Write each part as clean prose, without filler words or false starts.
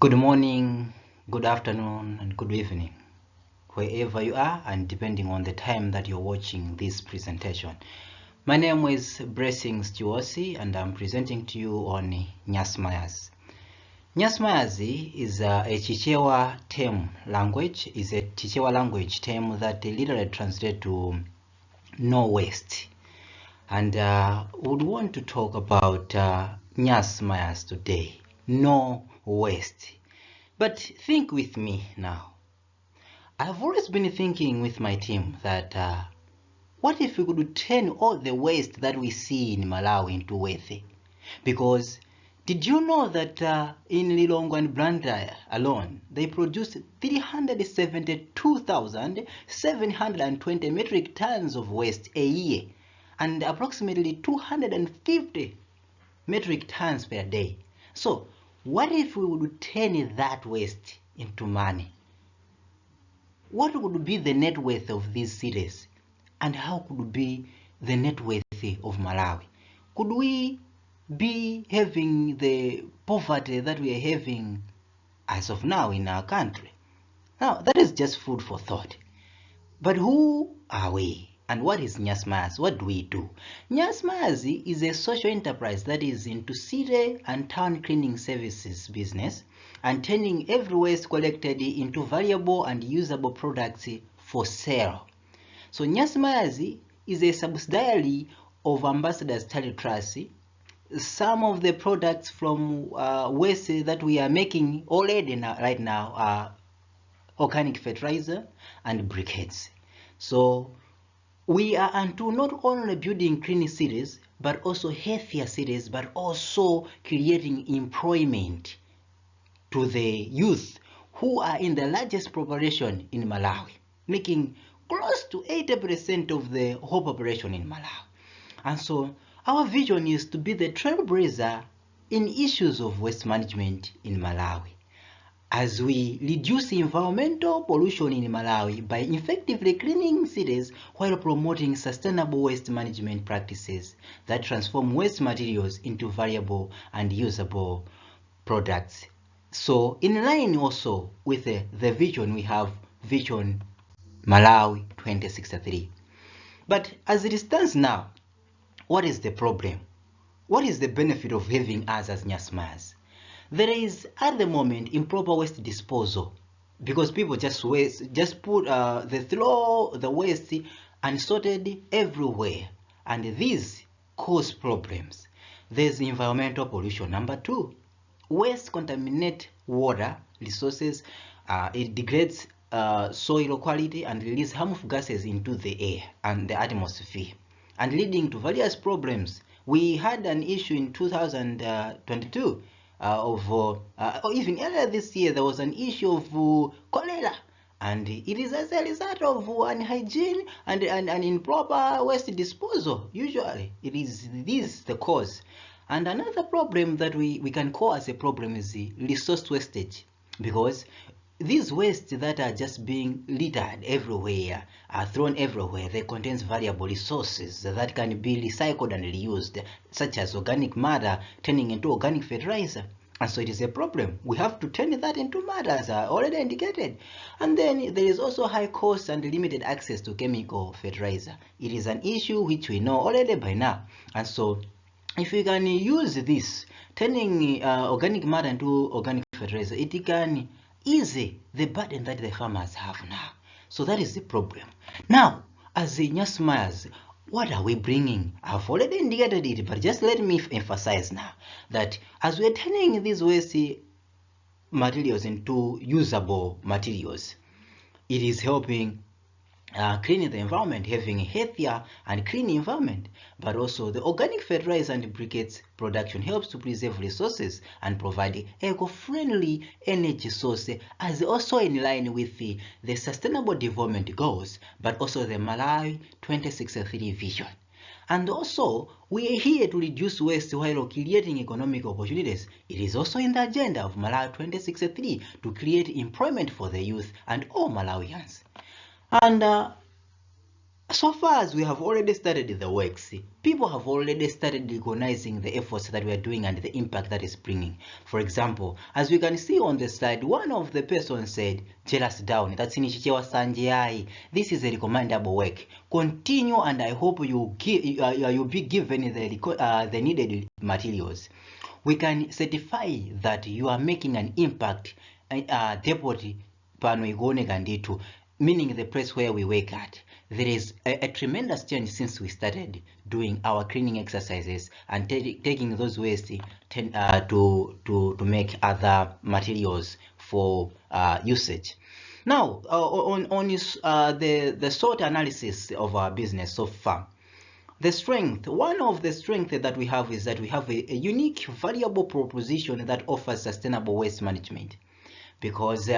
Good morning, good afternoon, and good evening, wherever you are, and depending on the time that you're watching this presentation. My name is Blessings Chiwosi, and I'm presenting to you on NYASI. NYASI is a Chichewa term language, is a Chichewa language term that literally translates to no waste. And would want to talk about NYASI today, no waste. But think with me now. I've always been thinking with my team that what if we could turn all the waste that we see in Malawi into Wealthier? Because did you know that in Lilongwe and Blantyre alone, they produce 372,720 metric tons of waste a year and approximately 250 metric tons per day. So what if we would turn that waste into money? What would be the net worth of these cities? And how could be the net worth of Malawi? Could we be having the poverty that we are having as of now in our country? Now, that is just food for thought. But who are we? And what is NYASI? What do we do? NYASI is a social enterprise that is into city and town cleaning services business and turning every waste collected into valuable and usable products for sale. So NYASI is a subsidiary of Ambassador's Charity Trust. Some of the products from waste that we are making already right now are organic fertilizer and briquettes. So we are into not only building clean cities, but also healthier cities, but also creating employment to the youth who are in the largest population in Malawi, making close to 80% of the whole population in Malawi. And so our vision is to be the trailblazer in issues of waste management in Malawi, as we reduce environmental pollution in Malawi by effectively cleaning cities while promoting sustainable waste management practices that transform waste materials into valuable and usable products. So in line also with the vision, we have Vision Malawi 2063. But as it stands now, what is the problem? What is the benefit of having us as NYASI? There is at the moment improper waste disposal because people just put they throw the waste unsorted everywhere, and these cause problems. There's environmental pollution. Number two, waste contaminate water resources. It degrades soil quality and release harmful gases into the air and the atmosphere, and leading to various problems. We had an issue in 2022 or even earlier this year. There was an issue of cholera, and it is as a result of unhygiene and improper waste disposal. Usually it is this the cause. And another problem that we can call as a problem is the resource wastage, because these wastes that are just being littered everywhere, are thrown everywhere, they contain valuable resources that can be recycled and reused, such as organic matter turning into organic fertilizer. And so it is a problem. We have to turn that into matter, as I already indicated. And then there is also high cost and limited access to chemical fertilizer. It is an issue which we know already by now. And so if we can use this, turning organic matter into organic fertilizer, it can ease the burden that the farmers have now. So that is the problem. Now, as the NYASI, what are we bringing? I've already indicated it, but just let me emphasize now that as we're turning these waste materials into usable materials, it is helping cleaning the environment, having a healthier and clean environment. But also the organic fertilizer and briquettes production helps to preserve resources and provide eco-friendly energy source, as also in line with the sustainable development goals, but also the Malawi 2063 vision. And also, we are here to reduce waste while creating economic opportunities. It is also in the agenda of Malawi 2063 to create employment for the youth and all Malawians. And So far as we have already started the works, people have already started recognizing the efforts that we are doing and the impact that is bringing. For example, as we can see on the slide, one of the persons said, "Jealous down, that's Inichichewa Sanjai. This is a recommendable work. Continue, and I hope you'll be given the needed materials. We can certify that you are making an impact, Deputy Pano Ganditu, meaning the place where we work at. There is a tremendous change since we started doing our cleaning exercises and taking those waste to make other materials for usage." Now, on the SWOT analysis of our business so far, one of the strengths that we have is that we have a unique, valuable proposition that offers sustainable waste management. Because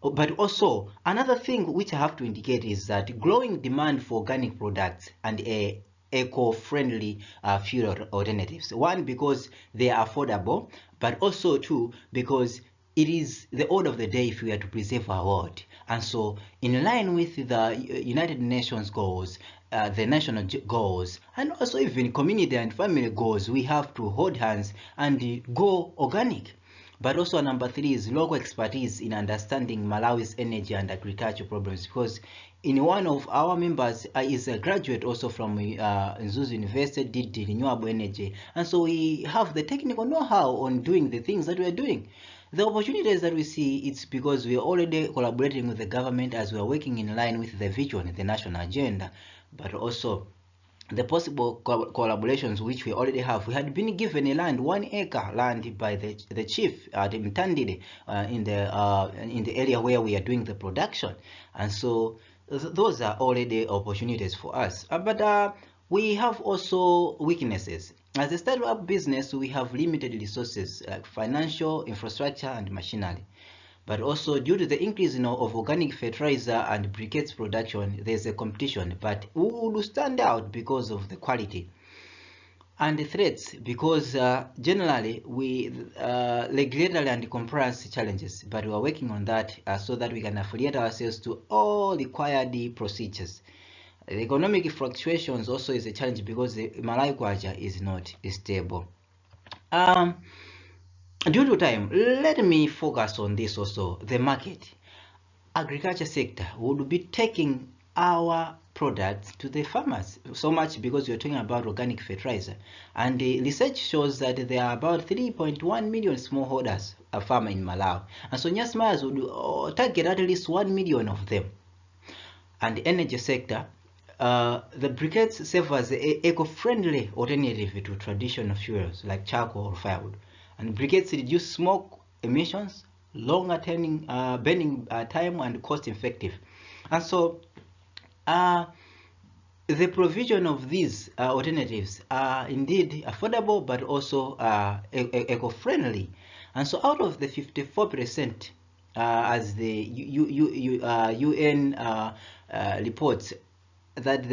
but also another thing which I have to indicate is that growing demand for organic products and eco-friendly fuel alternatives. One, because they are affordable, but also two, because it is the order of the day if we are to preserve our world. And so, in line with the United Nations goals, the national goals, and also even community and family goals, we have to hold hands and go organic. But also number three is local expertise in understanding Malawi's energy and agriculture problems, because in one of our members is a graduate also from Nzuzu University, did renewable energy, and so we have the technical know-how on doing the things that we are doing. The opportunities that we see, it's because we are already collaborating with the government as we are working in line with the vision, the national agenda, but also the possible collaborations which we already have. We had been given a land, 1 acre land by the chief at Mtandile in the area where we are doing the production, and so those are already opportunities for us. But we have also weaknesses. As a startup business, we have limited resources like financial, infrastructure, and machinery. But also due to the increase of organic fertilizer and briquettes production, there's a competition, but we will stand out because of the quality. And the threats, because generally we regulatory and compliance challenges, but we are working on that so that we can affiliate ourselves to all required procedures. The economic fluctuations also is a challenge because the Malawi kwacha is not stable. Due to time, let me focus on this also, the market. Agriculture sector would be taking our products to the farmers, so much because we're talking about organic fertilizer. And the research shows that there are about 3.1 million smallholders, a farmer in Malawi. And so NYASI would target at least 1 million of them. And the energy sector, the briquettes serve as an eco-friendly alternative to traditional fuels like charcoal or firewood. And briquettes reduce smoke emissions, longer burning time, and cost effective. And so the provision of these alternatives are indeed affordable, but also eco-friendly. And so out of the 54%, as the UN reports, that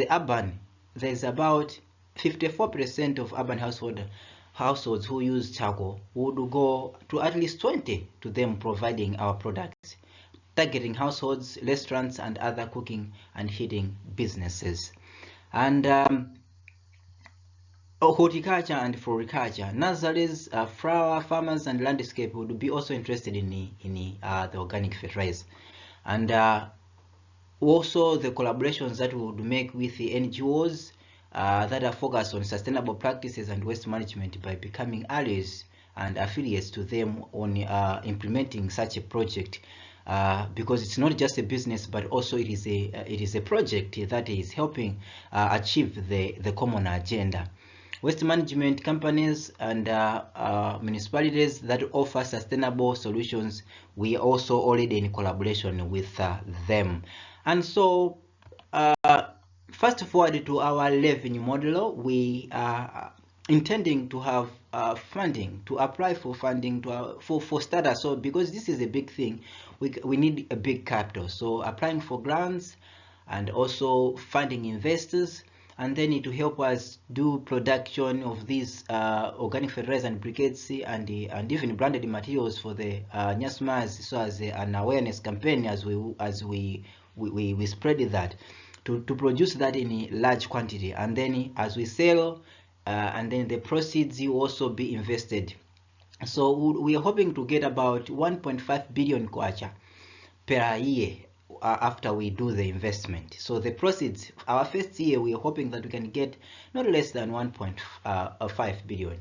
there's about 54% of urban households who use charcoal would go to at least 20 to them providing our products, targeting households, restaurants, and other cooking and heating businesses. And horticulture and floriculture, nurseries, flower farmers, and landscape would be also interested in the organic fertilizer. And also the collaborations that we would make with the NGOs that are focused on sustainable practices and waste management by becoming allies and affiliates to them on implementing such a project, because it's not just a business, but also it is a project that is helping achieve the common agenda. Waste management companies and municipalities that offer sustainable solutions, we are also already in collaboration with them. And so fast forward to our revenue model, we are intending to have funding, to apply for funding for starters. So because this is a big thing, we need a big capital. So applying for grants and also funding investors, and then to help us do production of these organic fertilizer and briquettes and even branded materials for the NYASI, so as an awareness campaign as we spread that. to produce that in a large quantity, and then as we sell, and then the proceeds will also be invested. So we are hoping to get about 1.5 billion kwacha per year after we do the investment. So the proceeds, our first year, we are hoping that we can get not less than 1.5 billion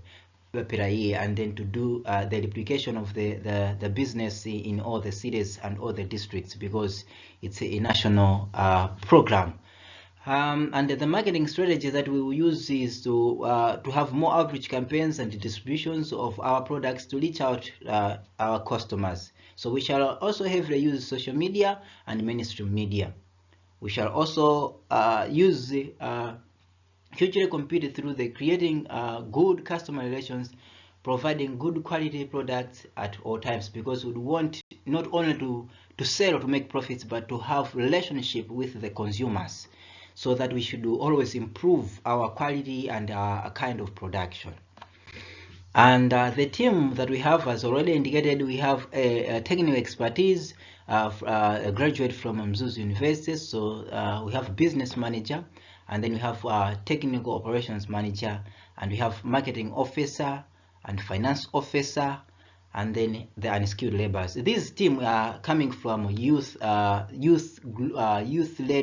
per year, and then to do the replication of the business in all the cities and all the districts, because it's a national program. And the marketing strategy that we will use is to have more outreach campaigns and distributions of our products to reach out our customers. So we shall also heavily use social media and mainstream media. We shall also hugely compete through the creating good customer relations, providing good quality products at all times, because we want not only to sell or to make profits, but to have relationship with the consumers, so that we should always improve our quality and our kind of production. And the team that we have, as already indicated, we have a technical expertise, a graduate from Mzuzu University. So we have business manager, and then we have technical operations manager, and we have marketing officer and finance officer, and then the unskilled laborers. This team are coming from youth-led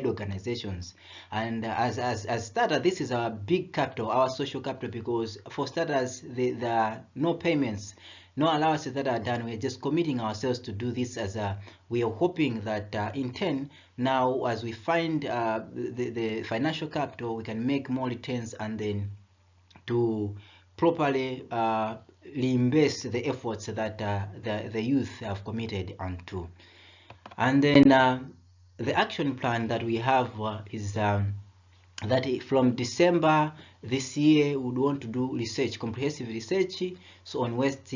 organizations, and as starter, this is our big capital, our social capital, because for starters, there are no payments, no allowances that are done. We're just committing ourselves to do this as we are hoping that in turn, now as we find the financial capital, we can make more returns, and then to properly reinvest the efforts that the youth have committed onto. And then the action plan that we have is that from December this year, we would want to do research, comprehensive research, so on waste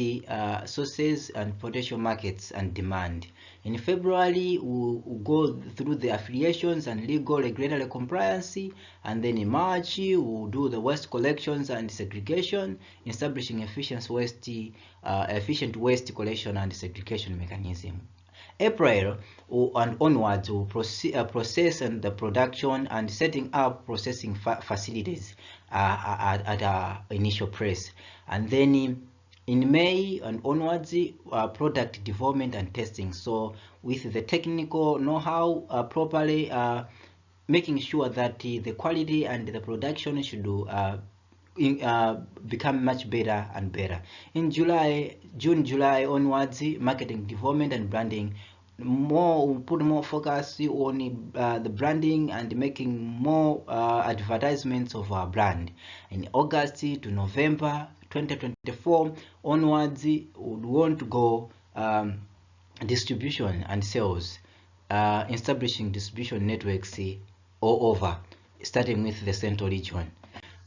sources and potential markets and demand. In February, we'll go through the affiliations and legal regulatory compliance, and then in March, we'll do the waste collections and segregation, establishing efficient waste collection and segregation mechanism. April and onwards, we'll process and the production and setting up processing facilities at our initial press. And then in May and onwards, product development and testing. So with the technical know-how properly, making sure that the quality and the production should become much better and better. In June, July onwards, marketing development and branding. Put more focus on the branding and making more advertisements of our brand. In August to November 2024 onwards, we would want to go distribution and sales, establishing distribution networks all over, starting with the central region.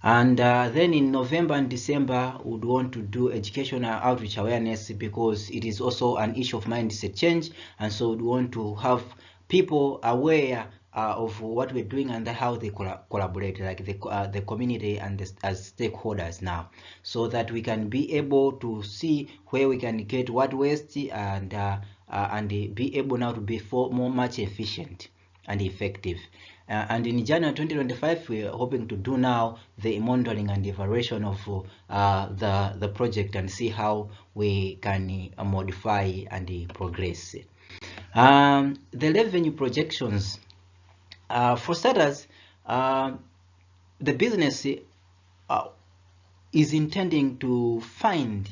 And then in November and December, we would want to do educational outreach awareness, because it is also an issue of mindset change, and so we want to have people aware of what we're doing and how they collaborate, like the community and as stakeholders now, so that we can be able to see where we can get what waste and be able now to be much efficient and effective. And in January 2025, we are hoping to do now the monitoring and evaluation of the project and see how we can modify and progress. The revenue projections, for starters, the business is intending to find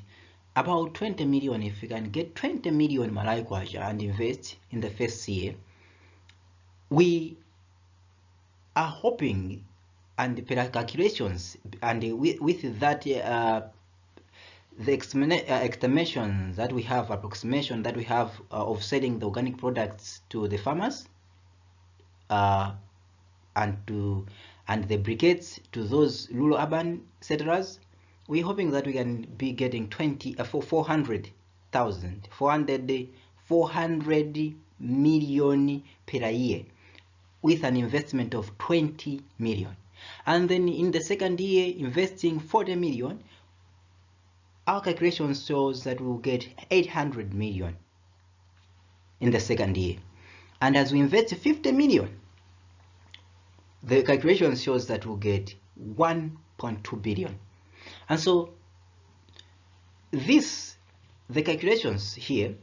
about 20 million. If we can get 20 million Malawi kwacha and invest in the first year, we are hoping, and the calculations, and with that the estimation that we have, approximation that we have of selling the organic products to the farmers and the brigades to those rural urban settlers, we're hoping that we can be getting 400 million per year, with an investment of 20 million. And then in the second year, investing 40 million, our calculation shows that we'll get 800 million in the second year. And as we invest 50 million, the calculation shows that we'll get 1.2 billion. And so the calculations here,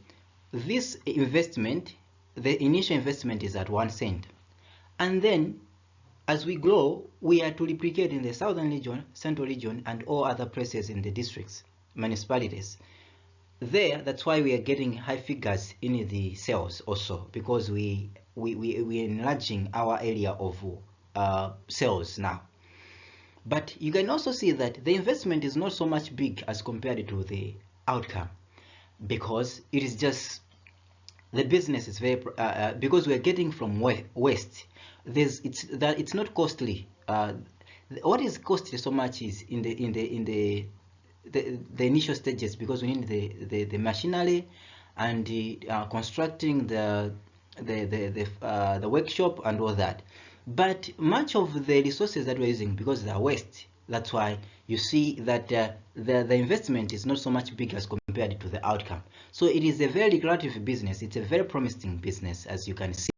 this investment, the initial investment is at 1 cent. And then as we grow, we are to replicate in the southern region, central region, and all other places in the districts, municipalities. That's why we are getting high figures in the sales also, because we are enlarging our area of sales now. But you can also see that the investment is not so much big as compared to the outcome, because it is just the business is very because we are getting from west. It's not costly. What is costly so much is in the initial stages, because we need the machinery and constructing the workshop and all that. But much of the resources that we're using, because they are waste, that's why you see that the investment is not so much big as compared to the outcome. So it is a very lucrative business. It's a very promising business, as you can see.